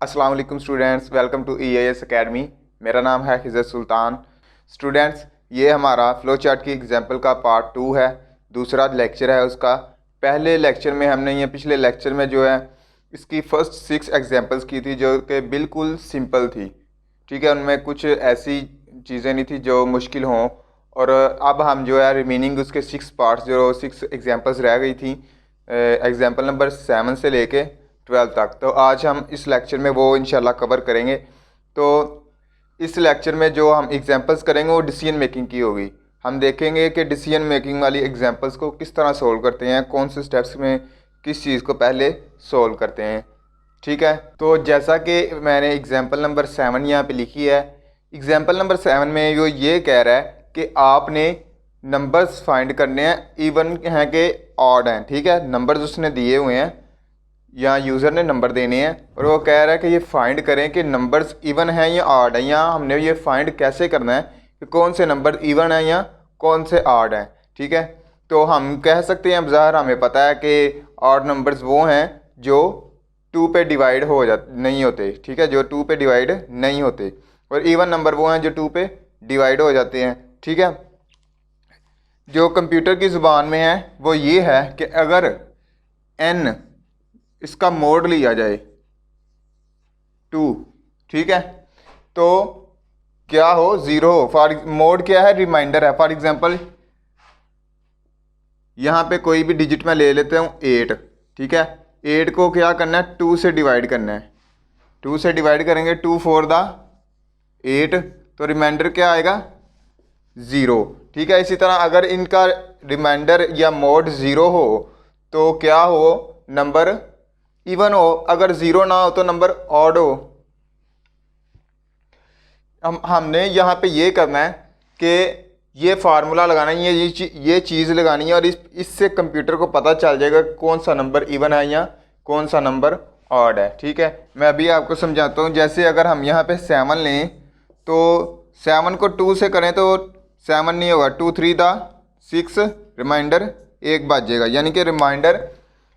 अस्सलाम वालेकुम students, welcome to EAS academy. मेरा नाम है हिज़्ज़त सुल्तान। स्टूडेंट्स, ये हमारा फ्लो चार्ट की एग्जांपल का पार्ट 2 है, दूसरा लेक्चर है उसका। पहले लेक्चर में हमने ये पिछले लेक्चर में जो है इसकी फ़र्स्ट 6 एग्जांपल्स की थी जो कि बिल्कुल सिंपल थी, ठीक है। उनमें कुछ ऐसी चीज़ें नहीं थी जो मुश्किल हों। और अब हम जो है रिमेनिंग उसके 6 पार्ट्स जो 6 एग्जांपल्स रह गई थी एग्जांपल नंबर 7 से लेके 12 तक, तो आज हम इस लेक्चर में वो इंशाल्लाह कवर करेंगे। तो इस लेक्चर में जो हम एग्जांपल्स करेंगे वो डिसीजन मेकिंग की होगी। हम देखेंगे कि डिसीजन मेकिंग वाली एग्जांपल्स को किस तरह सोल्व करते हैं, कौन से स्टेप्स में किस चीज़ को पहले सोल्व करते हैं, ठीक है। तो जैसा कि मैंने एग्जांपल नंबर 7 यहाँ पे लिखी है, एग्जांपल नंबर 7 में वो ये कह रहा है कि आपने नंबर्स फाइंड करने हैं, इवन हैं कि ऑड हैं, ठीक है। नंबर्स उसने दिए हुए हैं या यूज़र ने नंबर देने हैं और वो कह रहा है कि ये फाइंड करें कि नंबर्स इवन हैं या ऑड हैं, या हमने ये फाइंड कैसे करना है कि कौन से नंबर इवन हैं या कौन से ऑड हैं, ठीक है। तो हम कह सकते हैं बज़ाहिर हमें पता है कि ऑड नंबर्स वो हैं जो 2 पे डिवाइड हो जाते नहीं होते, ठीक है, जो 2 पे डिवाइड नहीं होते, और इवन नंबर वो हैं जो 2 पे डिवाइड हो जाते हैं, ठीक है। जो कंप्यूटर की ज़ुबान में है वो ये है कि अगर n इसका मोड लिया जाए 2, ठीक है, तो क्या हो 0 हो। फॉर मोड क्या है, रिमाइंडर है। फॉर एग्जांपल यहाँ पे कोई भी डिजिट में ले लेते हूँ 8, ठीक है। 8 को क्या करना है, 2 से डिवाइड करना है। 2 से डिवाइड करेंगे, 2 4 दा 8, तो रिमाइंडर क्या आएगा 0, ठीक है। इसी तरह अगर इनका रिमाइंडर या मोड 0 हो तो क्या हो, नंबर इवन हो। अगर 0 ना हो तो नंबर ऑड हो। हमने यहाँ पे ये करना है कि ये फार्मूला लगाना है, ये चीज़ लगानी है, और इससे कंप्यूटर को पता चल जाएगा कौन सा नंबर इवन है या कौन सा नंबर ऑड है, ठीक है। मैं अभी आपको समझाता हूँ। जैसे अगर हम यहाँ पे 7 लें तो 7 को 2 से करें तो 7 नहीं होगा, 2 3 दा 6, रिमाइंडर 1 बचेगा, यानी कि रिमाइंडर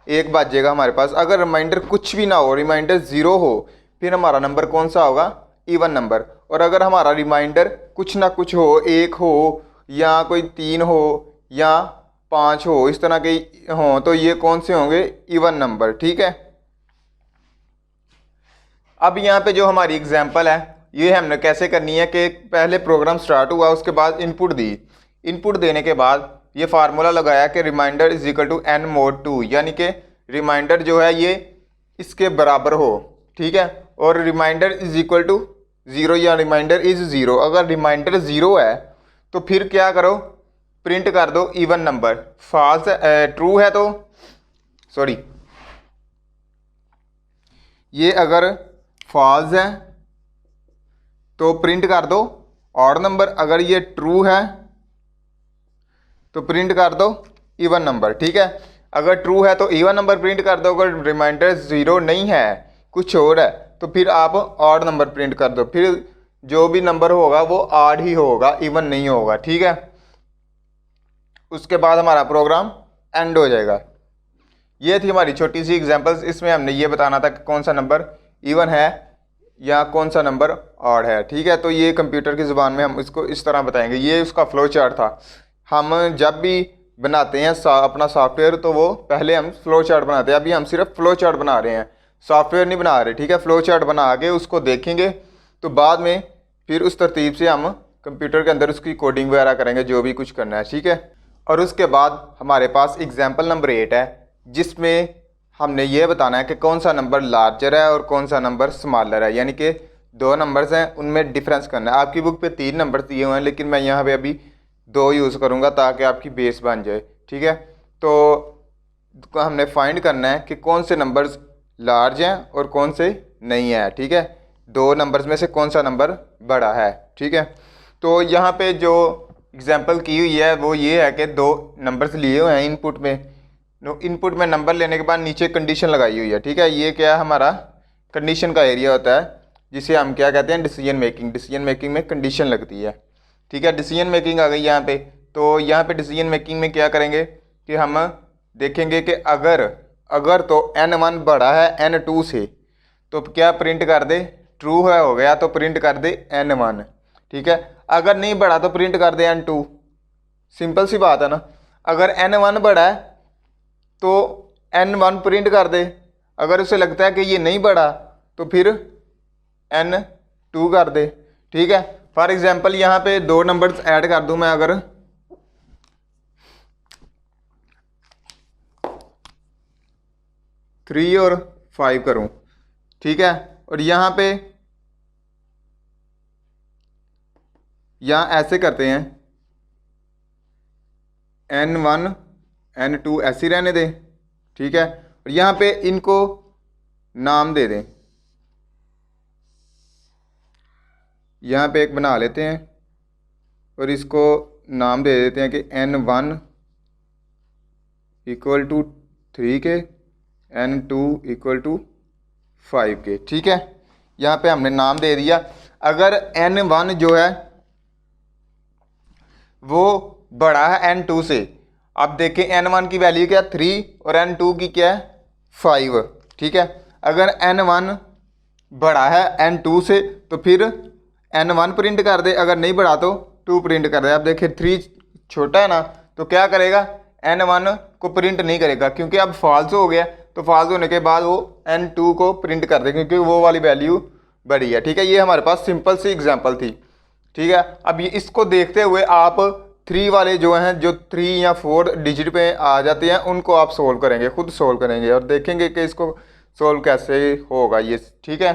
1 बचेगा हमारे पास। अगर रिमाइंडर कुछ भी ना हो, रिमाइंडर 0 हो, फिर हमारा नंबर कौन सा होगा, इवन नंबर। और अगर हमारा रिमाइंडर कुछ ना कुछ हो, 1 हो या कोई 3 हो या 5 हो, इस तरह के हों, तो ये कौन से होंगे, इवन नंबर, ठीक है। अब यहाँ पे जो हमारी एग्जांपल है ये हमने कैसे करनी है कि पहले प्रोग्राम स्टार्ट हुआ, उसके बाद इनपुट दी। इनपुट देने के बाद ये फार्मूला लगाया कि remainder is equal to n mod 2, यानी कि रिमाइंडर जो है ये इसके बराबर हो, ठीक है। और रिमाइंडर इज इक्वल टू 0 या रिमाइंडर इज 0। अगर रिमाइंडर 0 है तो फिर क्या करो, प्रिंट कर दो इवन नंबर। फॉल्स ट्रू है तो सॉरी, ये अगर फॉल्स है तो प्रिंट कर दो ऑड नंबर। अगर ये ट्रू है तो प्रिंट कर दो इवन नंबर, ठीक है। अगर ट्रू है तो इवन नंबर प्रिंट कर दो, अगर रिमाइंडर 0 नहीं है, कुछ और है, तो फिर आप ऑड नंबर प्रिंट कर दो। फिर जो भी नंबर होगा वो ऑड ही होगा, इवन नहीं होगा, ठीक है। उसके बाद हमारा प्रोग्राम एंड हो जाएगा। ये थी हमारी छोटी सी एग्जांपल्स। इसमें हमने ये बताना था कि कौन सा नंबर इवन है या कौन सा नंबर ऑड है, ठीक है। तो ये कंप्यूटर की ज़ुबान में हम इसको इस तरह बताएंगे। ये उसका फ्लो चार्ट था। हम जब भी बनाते हैं अपना सॉफ्टवेयर तो वो पहले हम फ्लो चार्ट बनाते हैं। अभी हम सिर्फ फ्लो चार्ट बना रहे हैं, सॉफ्टवेयर नहीं बना रहे, ठीक है। फ्लो चार्ट बना के उसको देखेंगे तो बाद में फिर उस तरतीब से हम कंप्यूटर के अंदर उसकी कोडिंग वगैरह करेंगे, जो भी कुछ करना है, ठीक है। और उसके बाद हमारे पास एग्जाम्पल नंबर 8 है, जिसमें हमने ये बताना है कि कौन सा नंबर लार्जर है और कौन सा नंबर स्मॉलर है, यानी कि 2 नंबर्स हैं उनमें डिफरेंस करना है। आपकी बुक पे 3 नंबर दिए हुए हैं, लेकिन मैं यहाँ पे अभी 2 यूज़ करूँगा ताकि आपकी बेस बन जाए, ठीक है। तो हमने फाइंड करना है कि कौन से नंबर्स लार्ज हैं और कौन से नहीं है, ठीक है। 2 नंबर्स में से कौन सा नंबर बड़ा है, ठीक है। तो यहाँ पे जो एग्जांपल की हुई है वो ये है कि 2 नंबर्स लिए हुए हैं इनपुट में। इनपुट में नंबर लेने के बाद नीचे कंडीशन लगाई हुई है, ठीक है। ये क्या है, हमारा कंडीशन का एरिया होता है, जिसे हम क्या कहते हैं, डिसीजन मेकिंग। डिसीजन मेकिंग में कंडीशन लगती है, ठीक है। डिसीजन मेकिंग आ गई यहाँ पे। तो यहाँ पे डिसीजन मेकिंग में क्या करेंगे कि हम देखेंगे कि अगर तो n1 बड़ा है n2 से, तो क्या प्रिंट कर दे, ट्रू है हो गया तो प्रिंट कर दे N1, ठीक है। अगर नहीं बढ़ा तो प्रिंट कर दे N2, सिंपल सी बात है ना। अगर N1 बढ़ा है तो N1 प्रिंट कर दे, अगर उसे लगता है कि ये नहीं बढ़ा तो फिर N2 कर दे, ठीक है। फॉर एग्जांपल यहाँ पे दो नंबर्स ऐड कर दूं मैं, अगर 3 और 5 करूं, ठीक है, और यहाँ पे यहाँ ऐसे करते हैं, N1 N2 ऐसे रहने दें, ठीक है, और यहाँ पे इनको नाम दे दें। यहाँ पे एक बना लेते हैं और इसको नाम दे देते हैं कि N1 इक्वल टू 3 के, N2 इक्वल टू 5 के, ठीक है। यहाँ पे हमने नाम दे दिया। अगर N1 जो है वो बड़ा है N2 से, अब देखें N1 की वैल्यू क्या 3 और N2 की क्या है 5, ठीक है। अगर N1 बड़ा है N2 से तो फिर N1 प्रिंट कर दे, अगर नहीं बढ़ा तो 2 प्रिंट कर दे। अब देखिए 3 छोटा है ना, तो क्या करेगा, N1 को प्रिंट नहीं करेगा क्योंकि अब फॉल्स हो गया, तो फॉल्स होने के बाद वो N2 को प्रिंट कर दे क्योंकि वो वाली वैल्यू बड़ी है, ठीक है। ये हमारे पास सिंपल सी एग्जांपल थी, ठीक है। अब ये इसको देखते हुए आप 3 वाले जो हैं, जो 3 या 4 डिजिट पे आ जाते हैं, उनको आप सोल्व करेंगे, खुद सोल्व करेंगे और देखेंगे कि इसको सोल्व कैसे होगा ये, ठीक है।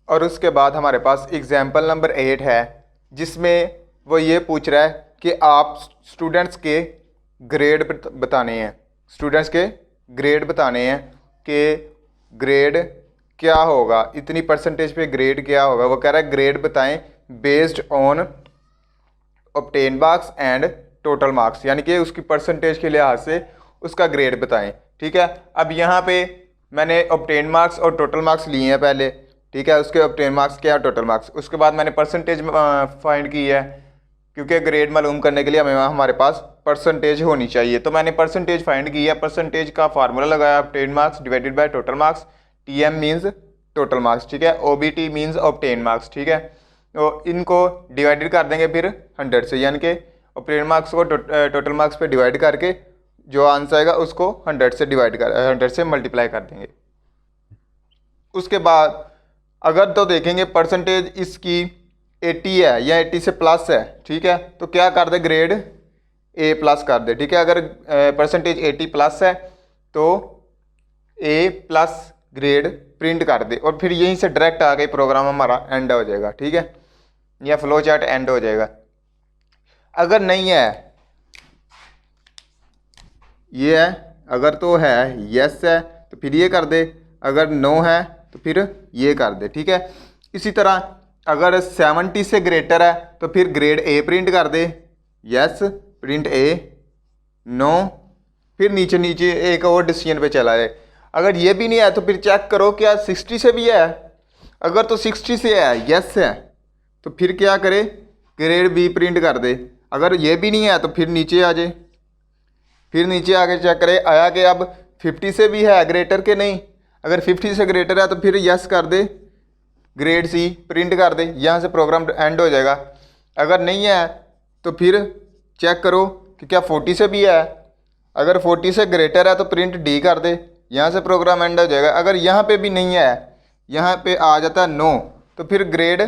और उसके बाद हमारे पास एग्जाम्पल नंबर 8 है, जिसमें वो ये पूछ रहा है कि आप स्टूडेंट्स के ग्रेड बताने हैं, स्टूडेंट्स के ग्रेड बताने हैं कि ग्रेड क्या होगा, इतनी परसेंटेज पे ग्रेड क्या होगा। वो कह रहा है ग्रेड बताएं based on obtain marks and total marks, यानी कि उसकी परसेंटेज के लिहाज से उसका ग्रेड बताएं, ठीक है। अब यहाँ पे मैंने ऑब्टेन मार्क्स और टोटल मार्क्स लिए हैं पहले, ठीक है। उसके ऑब्टेन मार्क्स क्या है, टोटल मार्क्स, उसके बाद मैंने परसेंटेज फाइंड की है क्योंकि ग्रेड मालूम करने के लिए हमारे पास परसेंटेज होनी चाहिए, तो मैंने परसेंटेज फाइंड की है। परसेंटेज का फार्मूला लगाया obtain marks divided by total marks, TM means total marks, ठीक है, OBT मीन्स ऑब्टेन मार्क्स, ठीक है। तो इनको डिवाइडेड कर देंगे फिर 100 से, यानी कि ऑब्टेन मार्क्स को टोटल मार्क्स पे डिवाइड करके जो आंसर आएगा उसको 100 से मल्टीप्लाई कर देंगे। उसके बाद अगर तो देखेंगे परसेंटेज इसकी 80 है या 80 से प्लस है, ठीक है, तो क्या कर दे, ग्रेड A प्लस कर दे, ठीक है। अगर परसेंटेज 80 प्लस है तो A प्लस ग्रेड प्रिंट कर दे और फिर यहीं से डायरेक्ट आके प्रोग्राम हमारा एंड हो जाएगा, ठीक है, या फ्लो चार्ट एंड हो जाएगा। अगर नहीं है, ये है, अगर तो है यस है तो फिर ये कर दे, अगर नो है तो फिर ये कर दे, ठीक है। इसी तरह अगर 70 से ग्रेटर है तो फिर ग्रेड A प्रिंट कर दे, यस प्रिंट A, नो, फिर नीचे नीचे एक और डिसीजन पे चला जाए। अगर ये भी नहीं है तो फिर चेक करो क्या 60 से भी है, अगर तो 60 से है, यस है, तो फिर क्या करे, ग्रेड B प्रिंट कर दे। अगर ये भी नहीं है तो फिर नीचे आ जाए, फिर नीचे आके चेक करे आया कि अब 50 से भी है ग्रेटर के नहीं, अगर 50 से ग्रेटर है तो फिर यस कर दे, ग्रेड C प्रिंट कर दे, यहाँ से प्रोग्राम एंड हो जाएगा। अगर नहीं है तो फिर चेक करो कि क्या 40 से भी है, अगर 40 से ग्रेटर है तो प्रिंट D कर दे, यहाँ से प्रोग्राम एंड हो जाएगा। अगर यहाँ पे भी नहीं है, यहाँ पे आ जाता है नो, तो फिर ग्रेड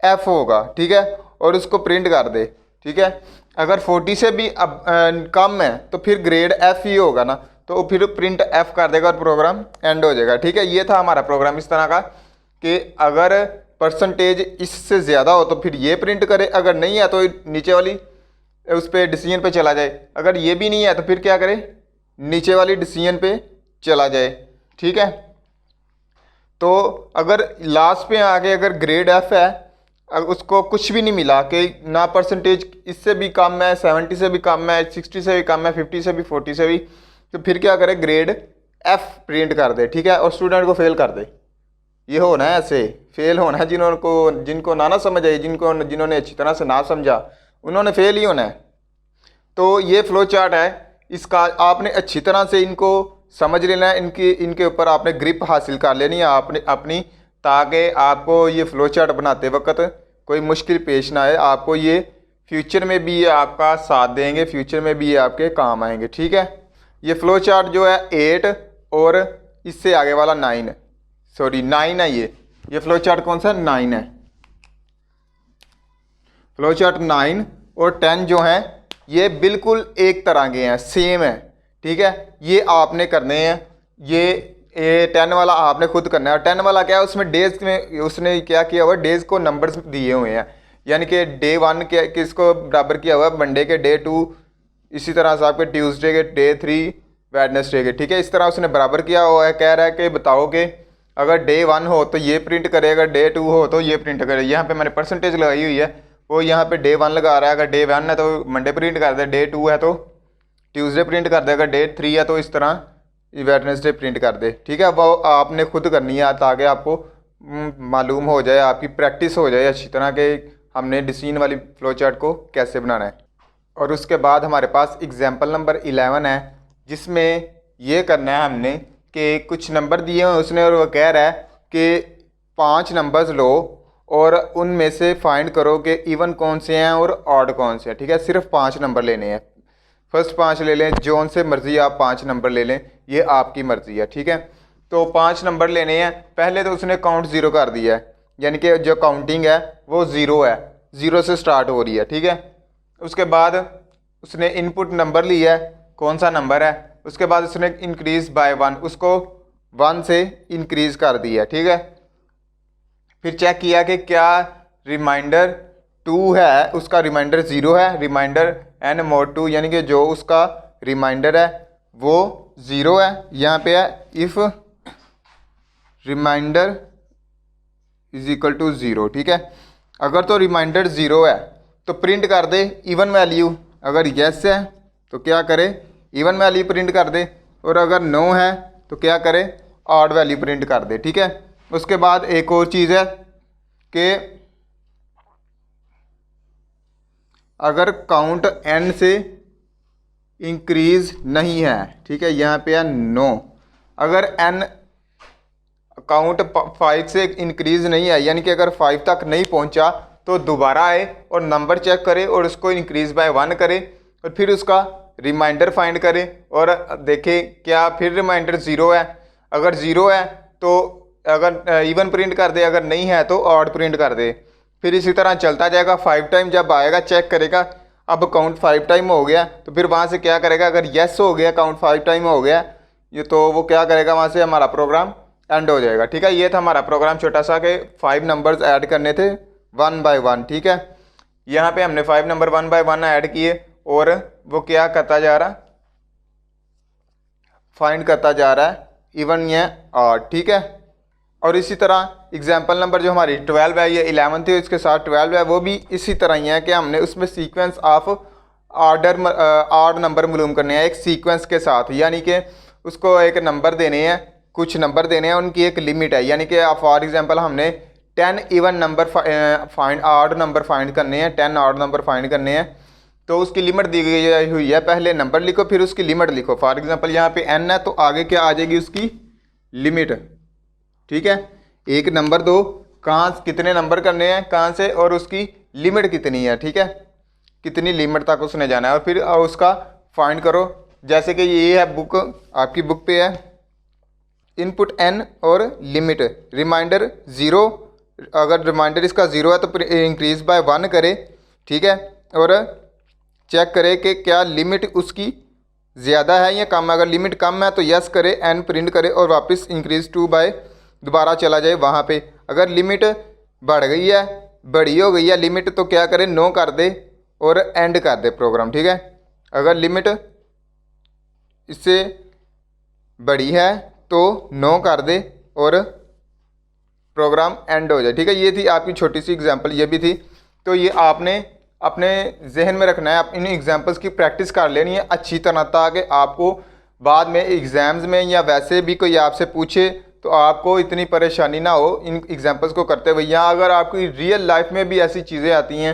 F होगा, ठीक है, और उसको प्रिंट कर दे, ठीक है। अगर 40 से भी अब कम है तो फिर ग्रेड F ही होगा ना, तो फिर प्रिंट F कर देगा और प्रोग्राम एंड हो जाएगा, ठीक है। ये था हमारा प्रोग्राम इस तरह का कि अगर परसेंटेज इससे ज़्यादा हो तो फिर ये प्रिंट करे, अगर नहीं है तो नीचे वाली उस पर डिसीजन पे चला जाए, अगर ये भी नहीं है तो फिर क्या करे, नीचे वाली डिसीजन पे चला जाए, ठीक है। तो अगर लास्ट पे आके अगर ग्रेड F है, अगर उसको कुछ भी नहीं मिला कि ना परसेंटेज इससे भी कम है, 70 से भी कम है, 60 से भी कम है, 50 से भी, 40 से भी, तो फिर क्या करे, ग्रेड F प्रिंट कर दे, ठीक है, और स्टूडेंट को फेल कर दे। ये होना है, ऐसे फेल होना है, जिनको ना समझ आई, जिन्होंने अच्छी तरह से ना समझा उन्होंने फेल ही होना है। तो ये फ्लो चार्ट है, इसका आपने अच्छी तरह से इनको समझ लेना है, इनके ऊपर आपने ग्रिप हासिल कर लेनी है, आपने अपनी ताकि आपको ये फ्लो चार्ट बनाते वक्त कोई मुश्किल पेश ना आए। आपको ये फ्यूचर में भी ये आपका साथ देंगे, फ्यूचर में भी ये आपके काम आएंगे। ठीक है, ये फ्लो चार्ट जो है 8 और इससे आगे वाला 9 है, सॉरी 9 है। ये फ्लो चार्ट कौन सा 9 है। फ्लो चार्ट 9 और 10 जो हैं ये बिल्कुल एक तरह के हैं, सेम है। ठीक है, ये आपने करने हैं। ये 10 वाला आपने खुद करना है। और 10 वाला क्या है, उसमें डेज में उसने क्या किया हुआ है, डेज को नंबर्स दिए हुए हैं। यानी कि डे 1 के किसको बराबर किया हुआ है, मंडे के डे 2, इसी तरह से आपके ट्यूसडे के डे 3, वेडनेसडे के। ठीक है, इस तरह उसने बराबर किया हुआ है। कह रहा है कि बताओ कि अगर डे 1 हो तो ये प्रिंट करे, अगर डे 2 हो तो ये प्रिंट करे। यहाँ पे मैंने परसेंटेज लगाई हुई है, वो यहाँ पे डे 1 लगा रहा है। अगर डे 1 है तो मंडे प्रिंट कर दे, डे 2 है तो ट्यूसडे प्रिंट कर दे, अगर डे 3 है तो इस तरह वेडनेसडे प्रिंट कर दे। ठीक है, वो आपने खुद करनी है ताकि आपको मालूम हो जाए, आपकी प्रैक्टिस हो जाए अच्छी तरह के हमने डिसीजन वाली फ्लो चार्ट को कैसे बनाना है। और उसके बाद हमारे पास एग्जाम्पल नंबर 11 है, जिसमें ये करना है हमने कि कुछ नंबर दिए हैं उसने, और वो कह रहा है कि 5 नंबर्स लो और उनमें से फाइंड करो कि इवन कौन से हैं और ऑड कौन से हैं। ठीक है, सिर्फ 5 नंबर लेने हैं। फर्स्ट 5 ले लें, जो उनसे मर्जी आप 5 नंबर ले लें, ये आपकी मर्जी है। ठीक है, तो 5 नंबर लेने हैं। पहले तो उसने काउंट 0 कर दिया है, यानी कि जो काउंटिंग है वो 0 है, 0 से स्टार्ट हो रही है। ठीक है, उसके बाद उसने इनपुट नंबर लिया है, कौन सा नंबर है। उसके बाद उसने इंक्रीज बाय 1, उसको 1 से इंक्रीज कर दिया। ठीक है, फिर चेक किया कि क्या रिमाइंडर 2 है, उसका रिमाइंडर 0 है, रिमाइंडर n mod 2 यानी कि जो उसका रिमाइंडर है वो 0 है। यहाँ पे है if remainder is equal to 0। ठीक है, अगर तो रिमाइंडर 0 है तो प्रिंट कर दे इवन वैल्यू, अगर यस है तो क्या करे इवन वैल्यू प्रिंट कर दे, और अगर नो है तो क्या करे ऑड वैल्यू प्रिंट कर दे। ठीक है, उसके बाद एक और चीज़ है कि अगर काउंट n से इंक्रीज नहीं है, ठीक है, यहाँ पे है नो। अगर n काउंट 5 से इंक्रीज नहीं है, यानी कि अगर 5 तक नहीं पहुँचा तो दोबारा आए और नंबर चेक करे और उसको इंक्रीज बाय 1 करे, और फिर उसका रिमाइंडर फाइंड करे और देखे क्या फिर रिमाइंडर 0 है। अगर 0 है तो अगर इवन प्रिंट कर दे, अगर नहीं है तो ऑड प्रिंट कर दे। फिर इसी तरह चलता जाएगा। 5 टाइम जब आएगा चेक करेगा, अब काउंट 5 टाइम हो गया तो फिर वहाँ से क्या करेगा, अगर येस हो गया काउंट 5 टाइम हो गया ये, तो वो क्या करेगा, वहाँ से हमारा प्रोग्राम एंड हो जाएगा। ठीक है, ये था हमारा प्रोग्राम छोटा सा कि 5 नंबर्स ऐड करने थे 1 बाय 1। ठीक है, यहाँ पे हमने 5 नंबर 1 बाय 1 ऐड किए और वो क्या करता जा रहा, फाइंड करता जा रहा है इवन या ऑड। ठीक है, और इसी तरह एग्जाम्पल नंबर जो हमारी 12 है, ये 11 थी इसके साथ 12 है, वो भी इसी तरह ही है कि हमने उसमें सीक्वेंस ऑफ ऑड नंबर मालूम करने हैं एक सीक्वेंस के साथ। यानी कि उसको एक नंबर देने हैं, कुछ नंबर देने हैं, उनकी एक लिमिट है। यानी कि फॉर एग्जांपल हमने 10 even number find odd number find करने हैं, 10 ऑड नंबर फाइंड करने हैं, तो उसकी लिमिट दी गई हुई है। पहले नंबर लिखो फिर उसकी लिमिट लिखो। फॉर एग्जांपल यहाँ पे n है तो आगे क्या आ जाएगी उसकी लिमिट। ठीक है, एक नंबर दो, कहाँ कितने नंबर करने हैं, कहाँ से, और उसकी लिमिट कितनी है। ठीक है, कितनी लिमिट तक उसने जाना है, और फिर उसका फाइंड करो। जैसे कि ये है बुक, आपकी बुक पे है इनपुट n और लिमिट रिमाइंडर 0। अगर रिमाइंडर इसका 0 है तो इंक्रीज बाय 1 करे। ठीक है, और चेक करे कि क्या लिमिट उसकी ज़्यादा है या कम है। अगर लिमिट कम है तो यस करे, n प्रिंट करे और वापस इंक्रीज 2 बाय दोबारा चला जाए वहाँ पे। अगर लिमिट बढ़ गई है, बड़ी हो गई है लिमिट, तो क्या करे नो कर दे और एंड कर दे प्रोग्राम। ठीक है, अगर लिमिट इससे बड़ी है तो नो कर दे और प्रोग्राम एंड हो जाए। ठीक है, ये थी आपकी छोटी सी एग्जांपल, ये भी थी। तो ये आपने अपने जहन में रखना है, आप इन एग्जांपल्स की प्रैक्टिस कर लेनी है अच्छी तरह, ताकि आपको बाद में एग्ज़ाम्स में या वैसे भी कोई आपसे पूछे तो आपको इतनी परेशानी ना हो इन एग्जांपल्स को करते हुए। या अगर आपकी रियल लाइफ में भी ऐसी चीज़ें आती हैं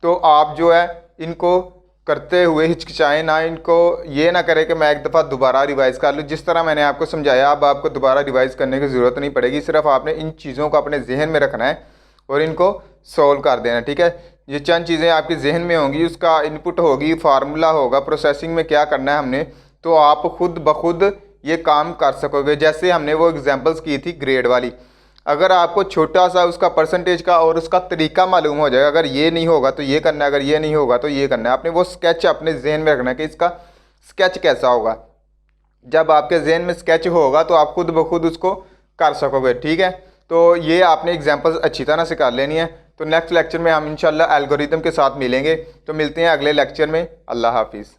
तो आप जो है इनको करते हुए हिचकिचाएं ना, इनको ये ना करें कि मैं एक दफ़ा दोबारा रिवाइज़ कर लूँ। जिस तरह मैंने आपको समझाया अब आपको दोबारा रिवाइज़ करने की ज़रूरत नहीं पड़ेगी, सिर्फ आपने इन चीज़ों को अपने जहन में रखना है और इनको सॉल्व कर देना, ठीक है। ये चंद चीज़ें आपके जहन में होंगी, उसका इनपुट होगी, फार्मूला होगा, प्रोसेसिंग में क्या करना है हमने, तो आप खुद ब खुद ये काम कर सकोगे। जैसे हमने वो एग्जांपल्स की थी ग्रेड वाली, अगर आपको छोटा सा उसका परसेंटेज का और उसका तरीका मालूम हो जाएगा, अगर ये नहीं होगा तो ये करना है, अगर ये नहीं होगा तो ये करना है, आपने वो स्केच अपने जहन में रखना है कि इसका स्केच कैसा होगा। जब आपके जहन में स्केच होगा तो आप खुद ब खुद उसको कर सकोगे, ठीक है। तो ये आपने एग्जांपल्स अच्छी तरह से कर लेनी है। तो नेक्स्ट लेक्चर में हम इंशाल्लाह एल्गोरिथम के साथ मिलेंगे। तो मिलते हैं अगले लेक्चर में। अल्लाह हाफिज़।